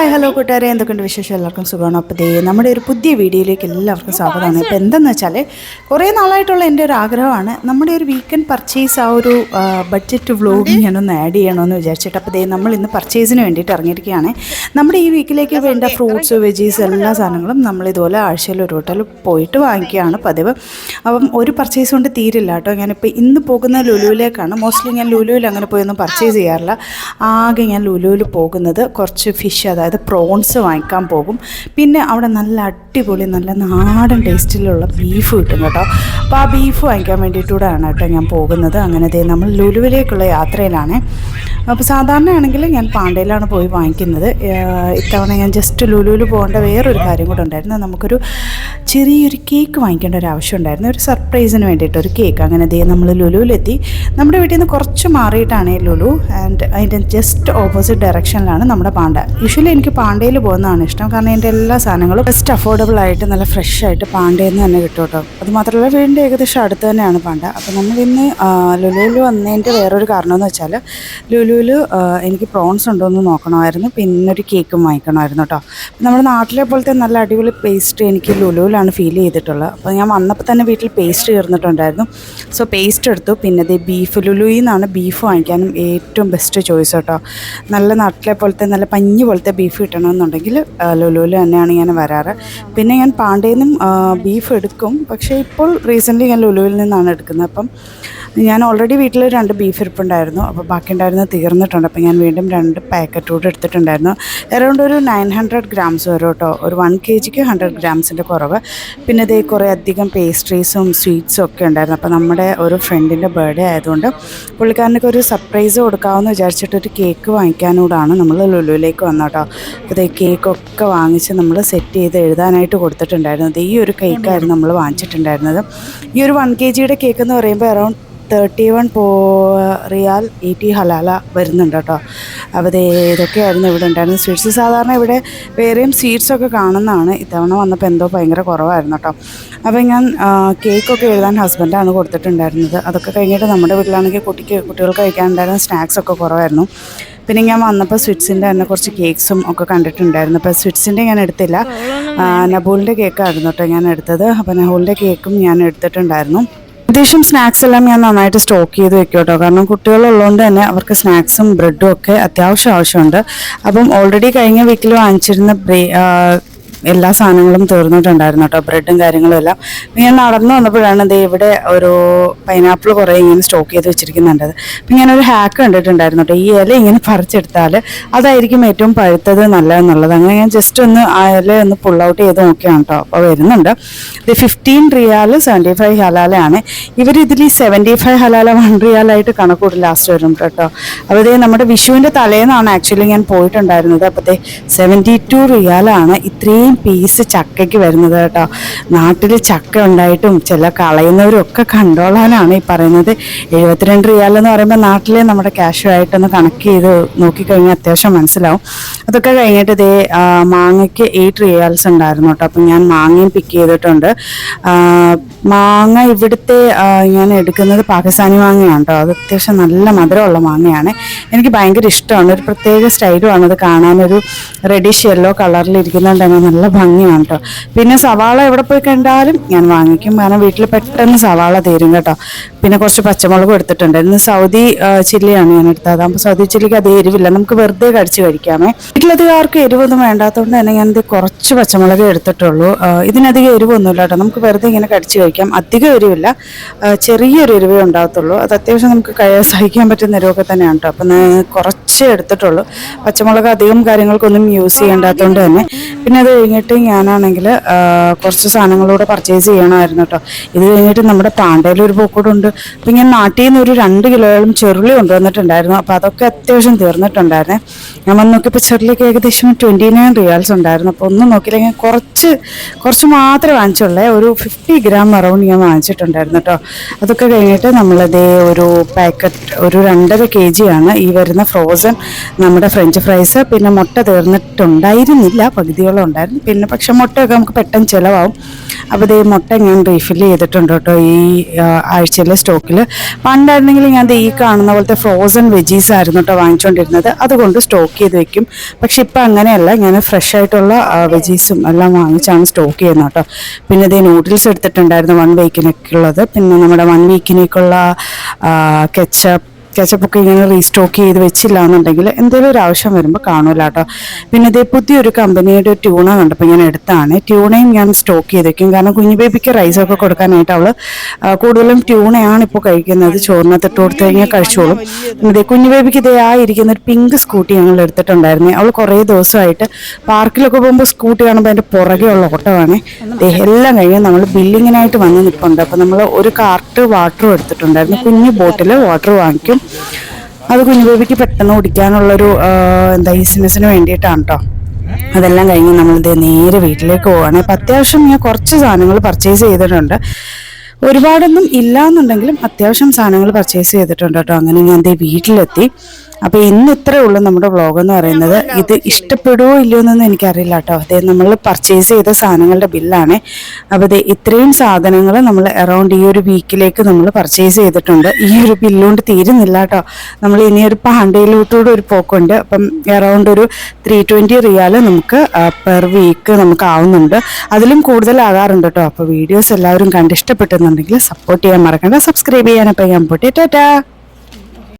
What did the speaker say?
Hi hello കൂട്ടുകാരെ, എന്തൊക്കെയുണ്ട് വിശേഷം? എല്ലാവർക്കും സുഖമാണ്. അപ്പോൾ നമ്മുടെ ഒരു പുതിയ വീഡിയോയിലേക്ക് എല്ലാവർക്കും സ്വാഗതമാണ്. ഇപ്പോൾ എന്തെന്ന് വെച്ചാൽ കുറേ നാളായിട്ടുള്ള എൻ്റെ ഒരു ആഗ്രഹമാണ് നമ്മുടെ ഒരു വീക്കെൻഡ് പർച്ചേസ് ആ ഒരു ബഡ്ജറ്റ് വ്ലോഗ് ഞാനൊന്ന് ആഡ് ചെയ്യണമെന്ന് വിചാരിച്ചിട്ട്. അപ്പോൾ നമ്മൾ ഇന്ന് പർച്ചേസിന് വേണ്ടിയിട്ട് ഇറങ്ങിയിരിക്കുകയാണ്. നമ്മുടെ ഈ വീക്കിലേക്ക് വേണ്ട ഫ്രൂട്ട്സ്, വെജീസ് എല്ലാ സാധനങ്ങളും നമ്മളിതുപോലെ ആഴ്ചയിൽ ഒരു ഹോട്ടൽ പോയിട്ട് വാങ്ങിക്കുകയാണ് പതിവ്. അപ്പം ഒരു പർച്ചേസ് കൊണ്ട് തീരില്ല കേട്ടോ. ഞാനിപ്പോൾ ഇന്ന് പോകുന്ന ലുലുവിലേക്കാണ്. മോസ്റ്റ്ലി ഞാൻ ലുലുവിൽ അങ്ങനെ പോയൊന്നും പർച്ചേസ് ചെയ്യാറില്ല. ആകെ ഞാൻ ലുലുവിൽ പോകുന്നത് കുറച്ച് ഫിഷ്, അതായത് പ്രോൺസ് വാങ്ങിക്കാൻ പോകും. പിന്നെ അവിടെ നല്ല അടിപൊളി നല്ല നാടൻ ടേസ്റ്റിലുള്ള ബീഫ് കിട്ടും കേട്ടോ. അപ്പോൾ ആ ബീഫ് വാങ്ങിക്കാൻ വേണ്ടിയിട്ടൂടെയാണ് കേട്ടോ ഞാൻ പോകുന്നത്. അങ്ങനെ നമ്മൾ ലുലുവിലേക്കുള്ള യാത്രയിലാണ്. അപ്പോൾ സാധാരണയാണെങ്കിൽ ഞാൻ പാണ്ടയിലാണ് പോയി വാങ്ങിക്കുന്നത്. ഇത്തവണ ഞാൻ ജസ്റ്റ് ലുലുവിൽ പോകേണ്ട വേറൊരു കാര്യം കൂടെ ഉണ്ടായിരുന്നു. നമുക്കൊരു ചെറിയൊരു കേക്ക് വാങ്ങിക്കേണ്ട ഒരു ആവശ്യം ഉണ്ടായിരുന്നു, ഒരു സർപ്രൈസിന് വേണ്ടിയിട്ട് ഒരു കേക്ക്. അങ്ങനെ നമ്മൾ ലുലുവിലെത്തി. നമ്മുടെ വീട്ടിൽ നിന്ന് കുറച്ച് മാറിയിട്ടാണ് ലുലു, ആൻഡ് അതിൻ്റെ ജസ്റ്റ് ഓപ്പോസിറ്റ് ഡയറക്ഷനിലാണ് നമ്മുടെ പാണ്ട. യൂഷ്വലി എനിക്ക് പാണ്ടയിൽ പോകുന്നതാണ് ഇഷ്ടം, കാരണം എൻ്റെ എല്ലാ സാധനങ്ങളും ബെസ്റ്റ് അഫോർഡബിൾ ആയിട്ട് നല്ല ഫ്രഷ് ആയിട്ട് പാണ്ടയിൽ നിന്ന് തന്നെ കിട്ടും കേട്ടോ. അതുമാത്രമല്ല വീടിൻ്റെ ഏകദേശം അടുത്ത് തന്നെയാണ് പാണ്ട. അപ്പോൾ നമ്മളിന്ന് ലുലുവിൽ വന്നതിൻ്റെ വേറൊരു കാരണം എന്ന് വെച്ചാൽ ലുലുവിൽ എനിക്ക് പ്രോൺസ് ഉണ്ടോ എന്ന് നോക്കണമായിരുന്നു, പിന്നെ ഒരു കേക്കും വാങ്ങിക്കണമായിരുന്നു കേട്ടോ. നമ്മുടെ നാട്ടിലെ പോലത്തെ നല്ല അടിപൊളി പേസ്റ്റ് എനിക്ക് ലുലുവിലാണ് ഫീൽ ചെയ്തിട്ടുള്ളത്. അപ്പോൾ ഞാൻ വന്നപ്പോൾ തന്നെ വീട്ടിൽ പേസ്റ്റ് ചേർന്നിട്ടുണ്ടായിരുന്നു. സോ പേസ്റ്റ് എടുത്തു. പിന്നെ ബീഫ്, ലുലുവിൽ നിന്നാണ് ബീഫ് വാങ്ങിക്കാനും ഏറ്റവും ബെസ്റ്റ് ചോയ്സ് കേട്ടോ. നല്ല നാട്ടിലെ പോലത്തെ നല്ല പഞ്ഞി പോലത്തെ ബീഫ് കിട്ടണമെന്നുണ്ടെങ്കിൽ ലുലുവിൽ തന്നെയാണ് ഞാൻ വരാറ്. പിന്നെ ഞാൻ പാണ്ടയിൽ നിന്നും ബീഫ് എടുക്കും, പക്ഷേ ഇപ്പോൾ റീസെൻ്റ്ലി ഞാൻ ലുലുവിൽ നിന്നാണ് എടുക്കുന്നത്. അപ്പം ഞാൻ ഓൾറെഡി വീട്ടിൽ 2 ബീഫ് ഇരിപ്പുണ്ടായിരുന്നു. അപ്പോൾ ബാക്കി ഉണ്ടായിരുന്നത് തീർന്നിട്ടുണ്ട്. അപ്പോൾ ഞാൻ വീണ്ടും 2 പാക്കറ്റ് കൂടെ എടുത്തിട്ടുണ്ടായിരുന്നു. അറൗണ്ട് ഒരു 900 ഗ്രാംസ് വരും കേട്ടോ. ഒരു 1 kgക്ക് 100 ഗ്രാംസിൻ്റെ കുറവ്. പിന്നെ കുറേ അധികം പേസ്ട്രീസും സ്വീറ്റ്സും ഒക്കെ ഉണ്ടായിരുന്നു. അപ്പോൾ നമ്മുടെ ഒരു ഫ്രണ്ടിൻ്റെ ബർത്ത്ഡേ ആയതുകൊണ്ട് പുള്ളിക്കാരനൊക്കെ ഒരു സർപ്രൈസ് കൊടുക്കാമെന്ന് വിചാരിച്ചിട്ടൊരു കേക്ക് വാങ്ങിക്കാനൂടാണ് നമ്മൾ ലുലുവിലേക്ക് വന്നത് കേട്ടോ. അപ്പോൾ കേക്കൊക്കെ വാങ്ങിച്ച് നമ്മൾ സെറ്റ് ചെയ്ത് എഴുതാനായിട്ട് കൊടുത്തിട്ടുണ്ടായിരുന്നു. ഈ ഒരു കേക്കായിരുന്നു നമ്മൾ വാങ്ങിച്ചിട്ടുണ്ടായിരുന്നത്. ഈ ഒരു 1 kgയുടെ കേക്ക് എന്ന് പറയുമ്പോൾ അറൗണ്ട് 31 റിയാൽ 80 ഹലാല വരുന്നുണ്ട് കേട്ടോ. അപ്പോൾ ഇതൊക്കെയായിരുന്നു ഇവിടെ ഉണ്ടായിരുന്നത് സ്വീറ്റ്സ്. സാധാരണ ഇവിടെ വേറെയും സ്വീറ്റ്സൊക്കെ കാണുന്നതാണ്. ഇത്തവണ വന്നപ്പോൾ എന്തോ ഭയങ്കര കുറവായിരുന്നു കേട്ടോ. അപ്പോൾ ഞാൻ കേക്കൊക്കെ എഴുതാൻ ഹസ്ബൻഡാണ് കൊടുത്തിട്ടുണ്ടായിരുന്നത്. അതൊക്കെ കഴിഞ്ഞിട്ട് നമ്മുടെ വീട്ടിലാണെങ്കിൽ കുട്ടികൾക്ക് കഴിക്കാനുണ്ടായിരുന്ന സ്നാക്സൊക്കെ കുറവായിരുന്നു. പിന്നെ ഞാൻ വന്നപ്പോൾ സ്വിറ്റ്സിൻ്റെ തന്നെ കുറച്ച് കേക്ക്സും ഒക്കെ കണ്ടിട്ടുണ്ടായിരുന്നു. അപ്പോൾ സ്വിറ്റ്സിൻ്റെ ഞാൻ എടുത്തില്ല, നബൂലിൻ്റെ കേക്കായിരുന്നു കേട്ടോ ഞാൻ എടുത്തത്. അപ്പോൾ നബൂലിൻ്റെ കേക്കും ഞാൻ എടുത്തിട്ടുണ്ടായിരുന്നു. അത്യാവശ്യം സ്നാക്സ് എല്ലാം ഞാൻ നന്നായിട്ട് സ്റ്റോക്ക് ചെയ്ത് വെക്കും കേട്ടോ, കാരണം കുട്ടികളുള്ളതുകൊണ്ട് തന്നെ അവർക്ക് സ്നാക്സും ബ്രെഡും ഒക്കെ ആവശ്യമുണ്ട്. അപ്പം ഓൾറെഡി കഴിഞ്ഞ വീക്കിൽ വാങ്ങിച്ചിരുന്ന എല്ലാ സാധനങ്ങളും തീർന്നിട്ടുണ്ടായിരുന്നു കേട്ടോ, ബ്രെഡും കാര്യങ്ങളും എല്ലാം. ഞാൻ നടന്നു വന്നപ്പോഴാണ് ഇവിടെ ഒരു പൈനാപ്പിൾ കുറേ ഇങ്ങനെ സ്റ്റോക്ക് ചെയ്ത് വെച്ചിരിക്കുന്നുണ്ട്. അപ്പം ഞാനൊരു ഹാക്ക് കണ്ടിട്ടുണ്ടായിരുന്നു കേട്ടോ, ഈ ഇല ഇങ്ങനെ പറിച്ചെടുത്താൽ അതായിരിക്കും ഏറ്റവും പഴുത്തത് നല്ലതെന്നുള്ളത്. അങ്ങനെ ഞാൻ ജസ്റ്റ് ഒന്ന് ആ ഇല ഒന്ന് പുൾ ഔട്ട് ചെയ്ത് നോക്കിയാണ് കേട്ടോ. അപ്പോൾ വരുന്നുണ്ട് 15 റിയാൽ 75 ഹലാലയാണ്. ഇവരിതിൽ 75 ഹലാല 1 റിയാലായിട്ട് കണക്കൂടി ലാസ്റ്റ് വരും കേട്ടോ. അപ്പോൾ നമ്മുടെ വിഷുവിൻ്റെ തലേന്നാണ് ആക്ച്വലി ഞാൻ പോയിട്ടുണ്ടായിരുന്നത്. അപ്പോൾ 72 റിയാലാണ് ഇത്രയും പീസ് ചക്കയ്ക്ക് വരുന്നത് കേട്ടോ. നാട്ടിൽ ചക്ക ഉണ്ടായിട്ടും ചില കളയുന്നവരും ഒക്കെ കണ്ടോളാനാണ് ഈ പറയുന്നത്. 72 റിയാൽ എന്ന് പറയുമ്പോൾ നാട്ടിലെ നമ്മുടെ ക്യാഷുമായിട്ടൊന്ന് കണക്ട് ചെയ്ത് നോക്കിക്കഴിഞ്ഞാൽ അത്യാവശ്യം മനസ്സിലാവും. അതൊക്കെ കഴിഞ്ഞിട്ട് മാങ്ങയ്ക്ക് 8 റിയാൽസ് ഉണ്ടായിരുന്നു കേട്ടോ. അപ്പം ഞാൻ മാങ്ങയും പിക്ക് ചെയ്തിട്ടുണ്ട്. മാങ്ങ ഇവിടുത്തെ ഞാൻ എടുക്കുന്നത് പാകിസ്ഥാനി മാങ്ങയാണ് കേട്ടോ. അത് അത്യാവശ്യം നല്ല മധുരമുള്ള മാങ്ങയാണ്. എനിക്ക് ഭയങ്കര ഇഷ്ടമാണ്. ഒരു പ്രത്യേക സ്റ്റൈലുമാണ് അത് കാണാനൊരു റെഡിഷ് യെല്ലോ കളറിലിരിക്കുന്നുണ്ട് തന്നെ നല്ല ഭംഗിയാണ് കേട്ടോ. പിന്നെ സവാള എവിടെ പോയി കണ്ടാലും ഞാൻ വാങ്ങിക്കും, കാരണം വീട്ടിൽ പെട്ടെന്ന് സവാള തീരും കേട്ടോ. പിന്നെ കുറച്ച് പച്ചമുളകും എടുത്തിട്ടുണ്ട്. ഇന്ന് സൗദി ചില്ലിയാണ് ഞാൻ എടുത്തത്. അതാകുമ്പോൾ സൗദി ചില്ലിക്ക് അതേ എരിവില്ല, നമുക്ക് വെറുതെ കടിച്ച് കഴിക്കാമേ. വീട്ടിലധികം ആർക്കും എരിവൊന്നും വേണ്ടാത്തതുകൊണ്ട് തന്നെ ഞാനിത് കുറച്ച് പച്ചമുളക് എടുത്തിട്ടുള്ളൂ. ഇതിനധികം എരിവൊന്നുമില്ല കേട്ടോ, നമുക്ക് വെറുതെ ഇങ്ങനെ കടിച്ച് കഴിക്കാം. അധികം എരിവില്ല, ചെറിയൊരു എരിവേ ഉണ്ടാകത്തുള്ളൂ. അത് അത്യാവശ്യം നമുക്ക് സഹിക്കാൻ പറ്റുന്ന എരിവൊക്കെ തന്നെയാണ് കേട്ടോ. അപ്പം കുറച്ച് എടുത്തിട്ടുള്ളൂ. പച്ചമുളക് അധികം കാര്യങ്ങൾക്കൊന്നും യൂസ് ചെയ്യേണ്ടാത്തതുകൊണ്ട് തന്നെ. പിന്നെ അത് കഴിഞ്ഞിട്ട് ഞാനാണെങ്കിൽ കുറച്ച് സാധനങ്ങളൂടെ പർച്ചേസ് ചെയ്യണമായിരുന്നു കേട്ടോ. ഇത് കഴിഞ്ഞിട്ട് നമ്മുടെ പാണ്ടയിൽ ഒരു പോക്കൂടുണ്ട്. അപ്പം ഞാൻ നാട്ടിൽ നിന്ന് ഒരു 2 കിലോയോളം ചെറുള്ളി കൊണ്ടുവന്നിട്ടുണ്ടായിരുന്നു. അപ്പോൾ അതൊക്കെ അത്യാവശ്യം തീർന്നിട്ടുണ്ടായിരുന്നേ. ഞാൻ വന്ന് നോക്കിയപ്പോൾ ചെറുള്ളിക്ക് ഏകദേശം 29 റിയാൽസ് ഉണ്ടായിരുന്നു. അപ്പോൾ ഒന്നും നോക്കിയില്ലെങ്കിൽ കുറച്ച് മാത്രമേ വാങ്ങിച്ചുള്ളേ. ഒരു 50 ഗ്രാം അറൗണ്ട് ഞാൻ വാങ്ങിച്ചിട്ടുണ്ടായിരുന്നു കേട്ടോ. അതൊക്കെ കഴിഞ്ഞിട്ട് നമ്മളതേ ഒരു പാക്കറ്റ് ഒരു 2.5 kg ആണ് ഈ വരുന്ന ഫ്രോസൺ നമ്മുടെ ഫ്രഞ്ച് ഫ്രൈസ്. പിന്നെ മുട്ട തീർന്നിട്ടുണ്ടായിരുന്നില്ല, പകുതിയോളം സാധനങ്ങളും ഉണ്ടായിരുന്നു. പിന്നെ പക്ഷെ മുട്ടയൊക്കെ നമുക്ക് പെട്ടെന്ന് ചിലവാകും. അപ്പോൾ ഇതേ മുട്ട ഞാൻ റീഫിൽ ചെയ്തിട്ടുണ്ട് കേട്ടോ ഈ ആഴ്ചയിലെ സ്റ്റോക്കിൽ. പണ്ടായിരുന്നെങ്കിൽ ഞാൻ ഈ കാണുന്ന പോലത്തെ ഫ്രോസൺ വെജീസ് ആയിരുന്നു കേട്ടോ വാങ്ങിച്ചുകൊണ്ടിരുന്നത്. അതുകൊണ്ട് സ്റ്റോക്ക് ചെയ്ത് വെക്കും. പക്ഷെ ഇപ്പം അങ്ങനെയല്ല, ഞാൻ ഫ്രഷ് ആയിട്ടുള്ള വെജീസും എല്ലാം വാങ്ങിച്ചാണ് സ്റ്റോക്ക് ചെയ്യുന്നത് കേട്ടോ. പിന്നെ ഇതേ നൂഡിൽസ് എടുത്തിട്ടുണ്ടായിരുന്നു 1 വീക്കിനൊക്കെയുള്ളത്. പിന്നെ നമ്മുടെ 1 വീക്കിനേക്കുള്ള കെച്ചപ്പൊക്കെ ഇങ്ങനെ റീസ്റ്റോക്ക് ചെയ്ത് വെച്ചില്ല എന്നുണ്ടെങ്കിൽ എന്തെങ്കിലും ഒരു ആവശ്യം വരുമ്പോൾ കാണൂല കേട്ടോ. പിന്നെ ഇതേ പുതിയൊരു കമ്പനിയുടെ ട്യൂണ കണ്ടപ്പോൾ ഞാൻ എടുത്താണ്. ട്യൂണയും ഞാൻ സ്റ്റോക്ക് ചെയ്ത് വെക്കും. കാരണം കുഞ്ഞു ബേബിക്ക് റൈസൊക്കെ കൊടുക്കാനായിട്ട് അവൾ കൂടുതലും ട്യൂണയാണ് ഇപ്പോൾ കഴിക്കുന്നത്. ചോറിനകത്ത് ഇട്ട് കൊടുത്തു കഴിഞ്ഞാൽ കഴിച്ചോളും. ഇതേ കുഞ്ഞു ബേബിക്ക് ഇതേ ഇരിക്കുന്ന ഒരു പിങ്ക് സ്കൂട്ടി ഞങ്ങൾ എടുത്തിട്ടുണ്ടായിരുന്നു. അവൾ കുറേ ദിവസമായിട്ട് പാർക്കിലൊക്കെ പോകുമ്പോൾ സ്കൂട്ടി കാണുമ്പോൾ അതിൻ്റെ പുറകെ ഉള്ള ഓട്ടമാണ്. എല്ലാം കഴിഞ്ഞ് നമ്മൾ ബില്ലിങ്ങിനായിട്ട് വന്ന് നിൽപ്പുണ്ട്. അപ്പോൾ നമ്മൾ ഒരു കാർട്ട് വാട്ടറും എടുത്തിട്ടുണ്ടായിരുന്നു. കുഞ്ഞു ബോട്ടിൽ വാട്ടർ വാങ്ങിക്കും. അത് കുഞ്ഞു ബേബിക്ക് പെട്ടെന്ന് കുടിക്കാനുള്ളൊരു ഈസിനെസ്സിന് വേണ്ടിയിട്ടാണ് കേട്ടോ. അതെല്ലാം കഴിഞ്ഞ് നമ്മളിത് നേരെ വീട്ടിലേക്ക് പോവുകയാണ്. അപ്പം അത്യാവശ്യം ഞാൻ കുറച്ച് സാധനങ്ങൾ പർച്ചേസ് ചെയ്തിട്ടുണ്ട്. ഒരുപാടൊന്നും ഇല്ല എന്നുണ്ടെങ്കിലും അത്യാവശ്യം സാധനങ്ങൾ പർച്ചേസ് ചെയ്തിട്ടുണ്ട് കേട്ടോ. അങ്ങനെ ഞാൻ വീട്ടിലെത്തി. അപ്പോൾ ഇന്ന് ഇത്രയേ ഉള്ളൂ നമ്മുടെ വ്ളോഗ് എന്ന് പറയുന്നത്. ഇത് ഇഷ്ടപ്പെടുമോ ഇല്ലയോ എന്നൊന്നും എനിക്കറിയില്ല കേട്ടോ. അതേ നമ്മൾ പർച്ചേസ് ചെയ്ത സാധനങ്ങളുടെ ബില്ലാണ്. അപ്പോൾ ഇത് ഇത്രയും സാധനങ്ങൾ നമ്മൾ അറൗണ്ട് ഈ ഒരു വീക്കിലേക്ക് നമ്മൾ പർച്ചേസ് ചെയ്തിട്ടുണ്ട്. ഈ ഒരു ബില്ലുകൊണ്ട് തീരുന്നില്ല കേട്ടോ. നമ്മൾ ഇനി ഒരു പാണ്ടയിലോട്ടൂടെ ഒരു പോക്കുണ്ട്. അപ്പം അറൗണ്ട് ഒരു 320 റിയാൽ നമുക്ക് പെർ വീക്ക് നമുക്ക് ആവുന്നുണ്ട്. അതിലും കൂടുതലാകാറുണ്ട് കേട്ടോ. അപ്പോൾ വീഡിയോസ് എല്ലാവരും കണ്ടിഷ്ടപ്പെട്ടെന്നുണ്ടെങ്കിൽ സപ്പോർട്ട് ചെയ്യാൻ മറക്കണ്ട. സബ്സ്ക്രൈബ് ചെയ്യാനപ്പോൾ ഞാൻ പോട്ടെ. ടാറ്റാ.